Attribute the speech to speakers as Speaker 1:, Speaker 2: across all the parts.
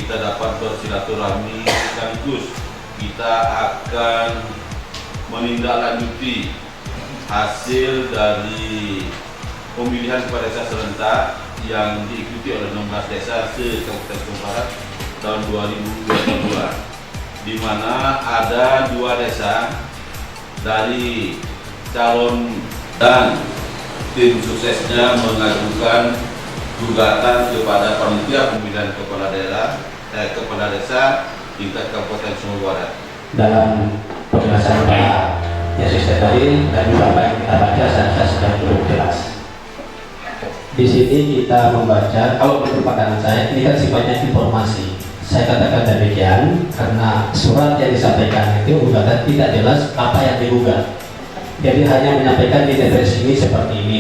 Speaker 1: kita dapat bersilaturahmi sekaligus kita akan menindaklanjuti hasil dari pemilihan kepala desa serentak yang diikuti oleh 16 desa se-Kabupaten Sumbawa Barat tahun 2022, di mana ada 2 desa dari calon dan tim suksesnya mengajukan gugatan kepada panitia pemilihan kepala desa tingkat Kabupaten Sumbawa Barat.
Speaker 2: Dalam penjelasan Pak Yesus tadi dan juga apa yang kita baca saya sudah cukup jelas. Di sini kita membaca, kalau menurut pandangan saya ini kan sifatnya informasi. Saya katakan demikian karena surat yang disampaikan itu gugatan tidak jelas apa yang digugat. Jadi hanya menyampaikan di TPS ini seperti ini,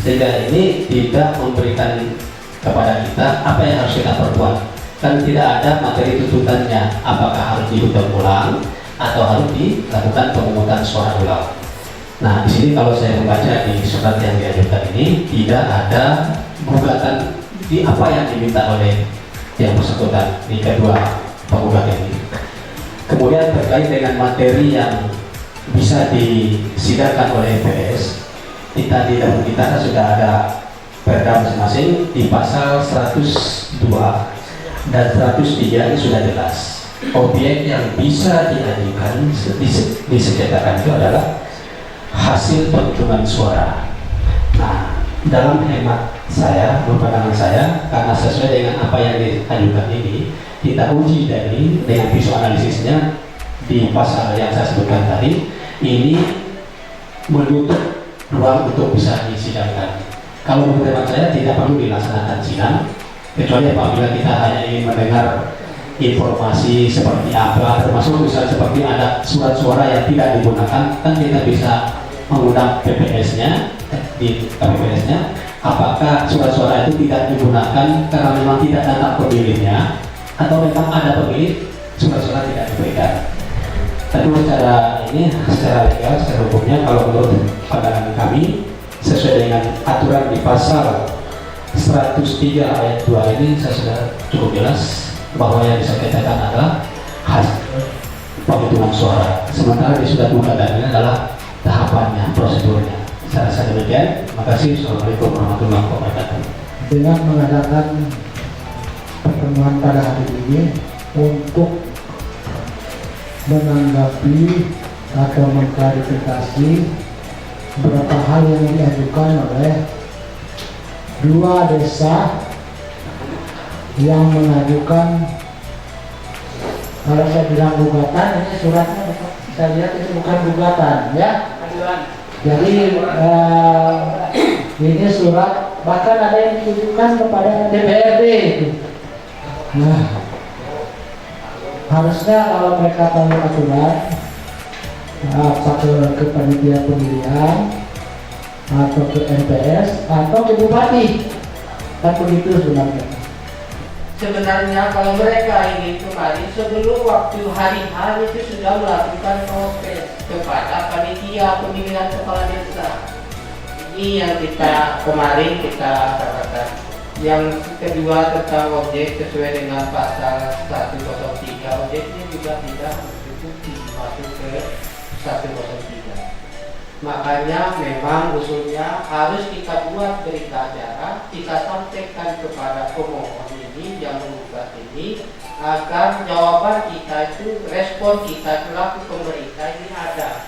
Speaker 2: sehingga ini tidak memberikan kepada kita apa yang harus kita perbuat. Kan tidak ada materi tuntutannya, apakah harus dihitung ulang atau harus dilakukan pemungutan suara ulang. Nah, di sini kalau saya membaca di surat yang diajukan ini tidak ada gugatan di apa yang diminta oleh yang bersangkutan di kedua penggugat ini. Kemudian terkait dengan materi yang bisa disidangkan oleh PS, kita di dalam kita sudah ada perda masing-masing di pasal 102 dan 103 ini sudah jelas. Objek yang bisa diajukan disengketakan itu adalah hasil penghitungan suara. Nah, dalam hemat saya, pandangan saya, karena sesuai dengan apa yang diajukan ini, kita uji dengan visual analisisnya di pasal yang saya sebutkan tadi, ini menutup ruang untuk bisa disidangkan. Kalau menurut hemat saya tidak perlu dilaksanakan sidang, kecuali apabila kita hanya ingin mendengar informasi seperti apa, termasuk misalnya seperti ada surat suara yang tidak digunakan, kan kita bisa mengundang PPS-nya di KPPS-nya, apakah surat suara itu tidak digunakan karena memang tidak data pemilihnya atau memang ada pemilih surat suara tidak diberikan. Tapi secara legal, secara hukumnya, kalau menurut pandangan kami sesuai dengan aturan di pasal 103 ayat 2 ini saya sudah cukup jelas bahwa yang disengketakan adalah hasil penghitungan suara. Sementara di surat gugatannya adalah tahapannya, prosedurnya. Saya rasa demikian. Terima kasih. Assalamualaikum warahmatullahi wabarakatuh.
Speaker 3: Dengan mengadakan pertemuan pada hari ini untuk menanggapi atau mengklarifikasi beberapa hal yang diajukan oleh 2 desa yang mengajukan, kalau saya bilang gugatan, ini suratnya saya lihat itu bukan gugatan, ya. Jadi ini surat, bahkan ada yang ditujukan kepada DPRD itu. Nah, harusnya kalau mereka tahu aturan, ke panitia pemilihan atau ke MPS atau ke bupati, kan begitu sebenarnya.
Speaker 4: Sebenarnya kalau mereka ini kemarin sebelum waktu hari H itu sudah melakukan protes kepada panitia pemilihan kepala desa. Ini yang kemarin kita katakan. Yang kedua tentang objek sesuai dengan pasal 103, objeknya juga tidak mencukupi masuk ke 103. Makanya memang usulnya harus kita buat berita acara, kita sampaikan kepada pemohon ini yang menggugat ini, agar jawaban kita itu, respon kita selaku pemerintah ini ada.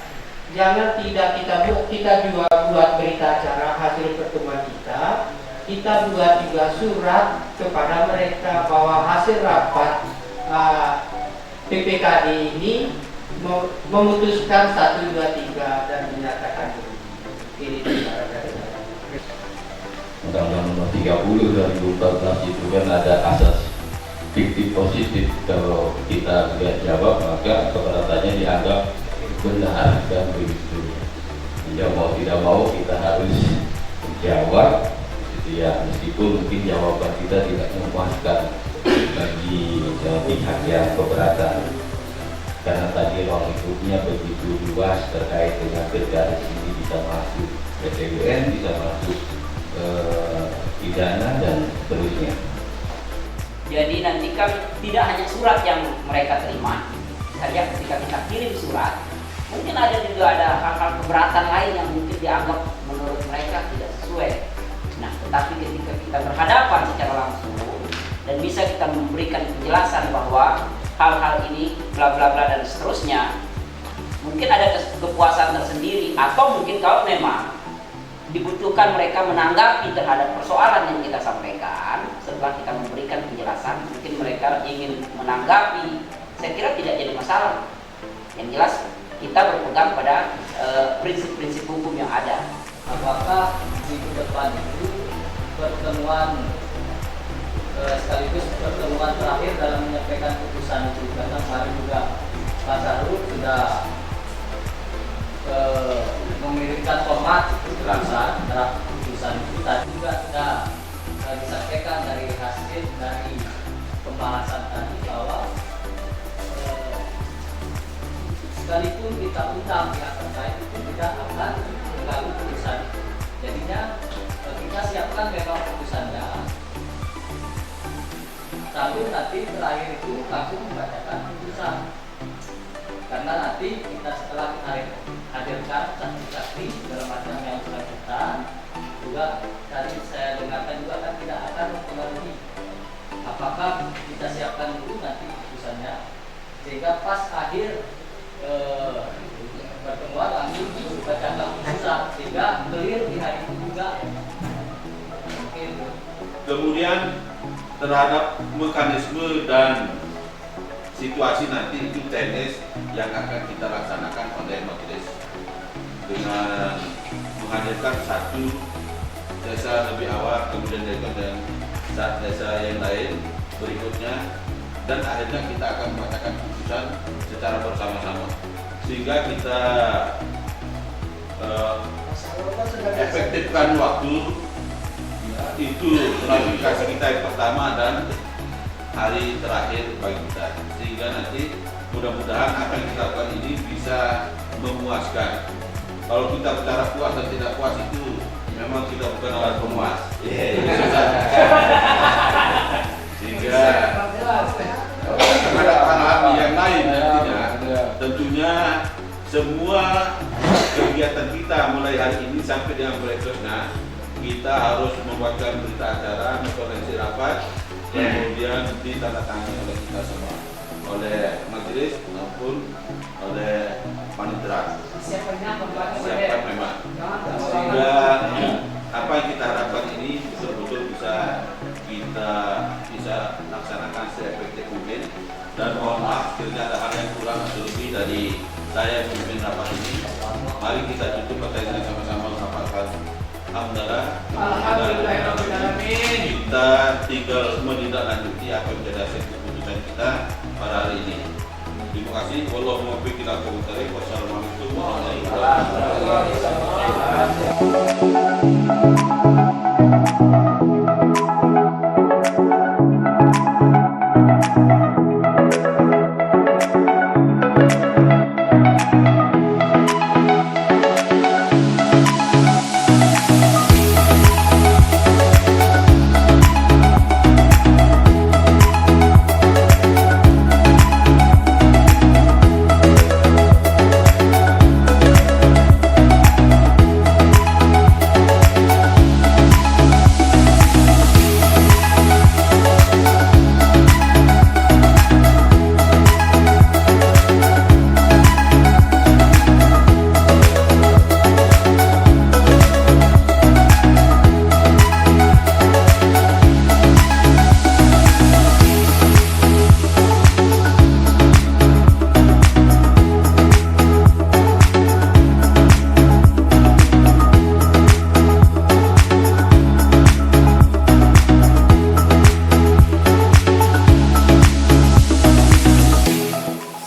Speaker 4: Jangan tidak kita juga buat berita acara hasil pertemuan kita buat juga surat kepada mereka bahwa hasil rapat PPKD ini memutuskan 1, 2, 3 dan menyatakan ini.
Speaker 1: Undang-Undang Nomor 30 2014 itu kan ada asas fiktif positif. Kalau kita tidak jawab maka keberatannya dianggap benar dan begitu. Ya mau tidak mau kita harus jawab, gitu ya, meskipun mungkin jawaban kita tidak memuaskan bagi pihak yang keberatan. Karena tadi ruang lingkupnya begitu luas terkait dengan pilkada ini, bisa masuk PTUN, bisa masuk pidana dan seterusnya.
Speaker 5: Jadi nanti kan tidak hanya surat yang mereka terima saja, ketika kita kirim surat, mungkin ada hal-hal keberatan lain yang mungkin dianggap menurut mereka tidak sesuai. Nah, tetapi ketika kita berhadapan secara langsung dan bisa kita memberikan penjelasan bahwa hal-hal ini bla bla bla dan seterusnya, mungkin ada kepuasan tersendiri. Atau mungkin kalau memang dibutuhkan mereka menanggapi terhadap persoalan yang kita sampaikan setelah kita memberikan penjelasan, mungkin mereka ingin menanggapi, saya kira tidak jadi masalah. Yang jelas kita berpegang pada prinsip-prinsip hukum yang ada.
Speaker 6: Apakah di depan itu pertemuan sekaligus pertemuan terakhir dalam menyampaikan putusan itu, karena kemarin juga Pak Sahrul sudah mengirimkan format putusan, draft putusan itu tadi juga sudah disampaikan dari hasil dari pembahasan tadi bahwa sekalipun kita undang pihak terkait itu tidak akan mengganggu putusan. Jadinya kita siapkan memang putusannya, lalu nanti terakhir itu langsung membacakan putusan. Karena nanti kita setelah hadirkan saksi-saksi segala macam yang bersangkutan, juga tadi saya dengarkan juga kan tidak akan mempengaruhi apakah kita siapkan dulu nanti putusannya, sehingga pas akhir pertemuan langsung dibacakan putusan sehingga clear di hari itu juga.
Speaker 7: Kemudian terhadap mekanisme dan situasi nanti itu teknis yang akan kita laksanakan oleh majelis dengan menghadirkan satu desa lebih awal, kemudian dan desa yang lain berikutnya, dan akhirnya kita akan membacakan putusan secara bersama-sama sehingga kita efektifkan waktu itu klarifikasi kita yang pertama dan hari terakhir bagi kita, sehingga nanti mudah-mudahan apa yang kita lakukan ini bisa memuaskan. Kalau kita bicara puas dan tidak puas itu memang kita bukan alat pemuas. Sehingga terhadap hal-hal yang lain nantinya, tentunya semua kegiatan kita mulai hari ini sampai dengan berikutnya kita harus membuatkan berita acara, konferensi rapat, kemudian ditandatangani oleh kita semua, oleh majelis maupun oleh panitera. Siapkan memang. Sehingga apa yang kita harapkan ini betul-betul bisa kita laksanakan seefektif mungkin. Dan mohon maaf jika ada hal yang kurang atau lebih dari saya yang memimpin rapat ini. Mari kita tutup pertemuan sama-sama menghafalkan Alhamdulillah. Kita tinggal menindaklanjuti apa yang menjadi hasil keputusan kita pada hari ini. Terima kasih. Wallahumma muwaffiq ila aqwamit thoriq. Wassalamualaikum warahmatullahi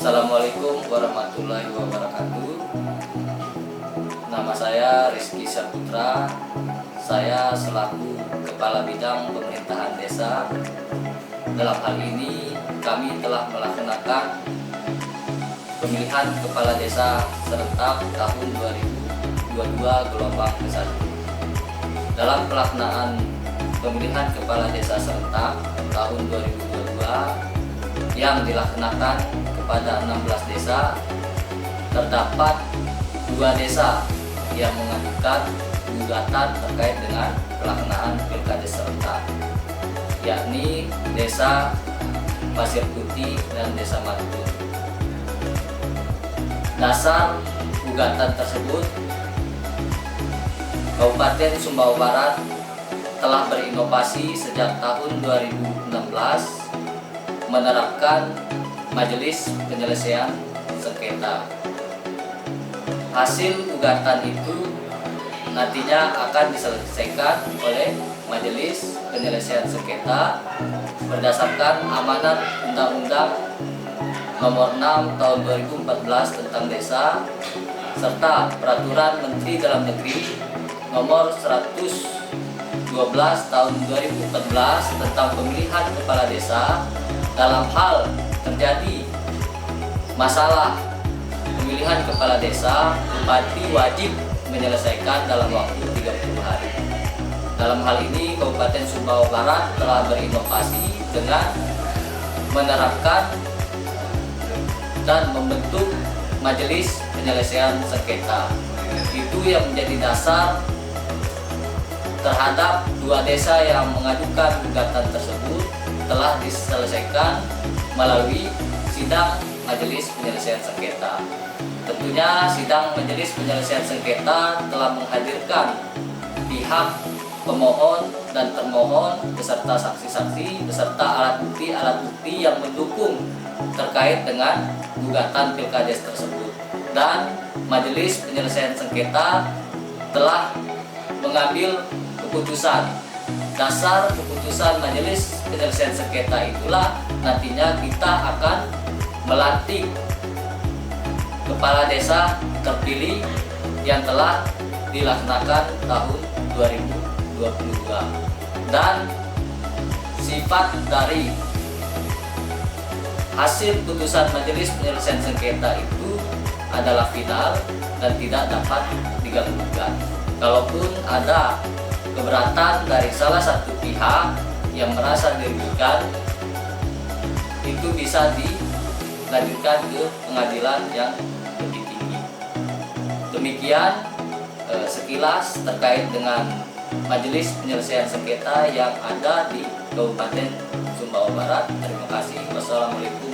Speaker 6: Assalamualaikum warahmatullahi wabarakatuh. Nama saya Rizky Saputra. Saya selaku Kepala Bidang Pemerintahan Desa. Dalam hal ini kami telah melaksanakan pemilihan Kepala Desa serentak tahun 2022 gelombang ke-1. Dalam pelaksanaan pemilihan kepala desa serentak tahun 2022 yang dilaksanakan kepada 16 desa, terdapat 2 desa yang mengajukan gugatan terkait dengan pelaksanaan pilkada serentak, yakni Desa Pasir Putih dan Desa Matun. Dasar gugatan tersebut, Kabupaten Sumbawa Barat telah berinovasi sejak tahun 2016 menerapkan Majelis Penyelesaian Sengketa. Hasil gugatan itu nantinya akan diselesaikan oleh Majelis Penyelesaian Sengketa berdasarkan amanat Undang-Undang Nomor 6 Tahun 2014 tentang Desa serta Peraturan Menteri Dalam Negeri Nomor 112 Tahun 2014 tentang pemilihan kepala desa. Dalam hal terjadi masalah pemilihan kepala desa, bupati wajib menyelesaikan dalam waktu 30 hari. Dalam hal ini, Kabupaten Sumbawa Barat telah berinovasi dengan menerapkan dan membentuk Majelis Penyelesaian Sengketa. Itu yang menjadi dasar terhadap 2 desa yang mengajukan gugatan tersebut telah diselesaikan melalui sidang Majelis Penyelesaian Sengketa. Tentunya sidang Majelis Penyelesaian Sengketa telah menghadirkan pihak pemohon dan termohon beserta saksi-saksi beserta alat bukti yang mendukung terkait dengan gugatan pilkades tersebut. Dan Majelis Penyelesaian Sengketa telah mengambil keputusan. Dasar keputusan Majelis Penyelesaian Sengketa itulah nantinya kita akan melantik kepala desa terpilih yang telah dilaksanakan tahun 2022. Dan sifat dari hasil putusan Majelis Penyelesaian Sengketa itu adalah final dan tidak dapat diganggu-gugat. Kalaupun ada keberatan dari salah satu pihak yang merasa dirugikan, itu bisa dilanjutkan ke pengadilan yang lebih tinggi. Demikian sekilas terkait dengan Majelis Penyelesaian Sengketa yang ada di Kabupaten Sumbawa Barat. Terima kasih. Wassalamualaikum